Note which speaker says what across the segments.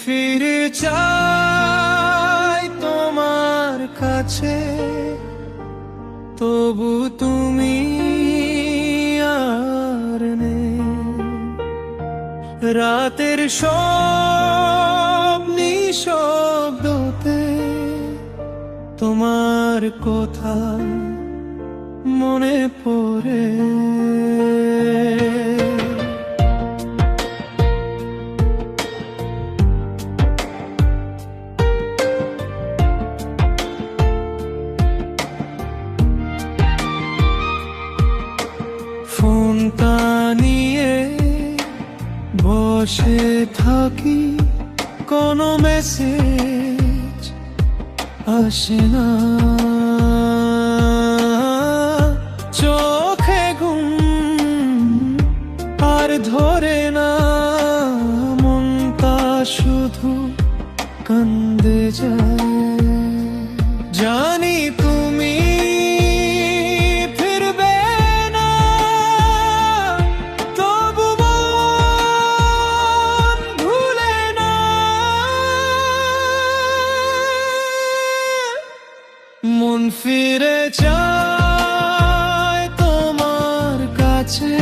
Speaker 1: ফিরে চাই তোমার কাছে, তবু তুমি আর নেই। রাতের সব নিঃশব্দতে তোমার কথা মনে পড়ে। ফোনটা নিয়ে বসে থাকি, কোনো মেসেজ আসে না। চোখে ঘুম আর ধরে না, মনটা শুধু কান্দে যায়। জানি তুমি ফিরবে না, তবু মন ভুলে না। মন ফিরে চায় তোমার কাছে,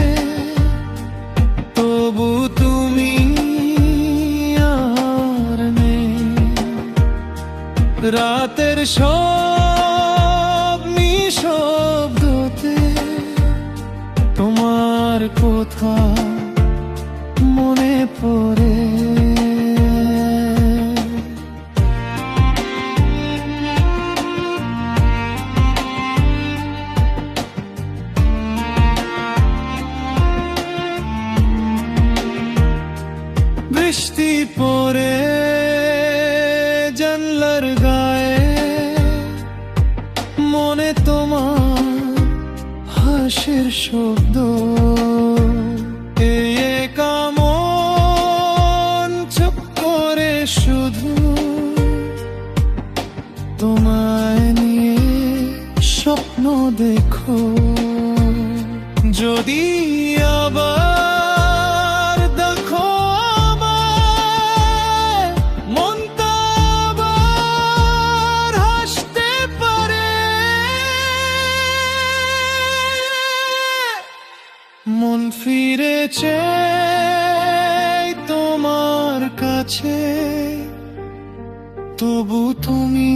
Speaker 1: তবু তুমি আর নেই। রাতের সব নিঃশব্দতে তোমার কথা মনে পড়ে। বৃষ্টি পড়ে জানলার গায়ে, মনে তোমার হাসির শব্দ। কেমন চুপ করে শুধু তোমায় নিয়ে স্বপ্ন দেখো। যদি আবার দেখো আমায়, মনটা আবার হাসতে পারে। মন ফিরে চাই তোমার কাছে, তবু তুমি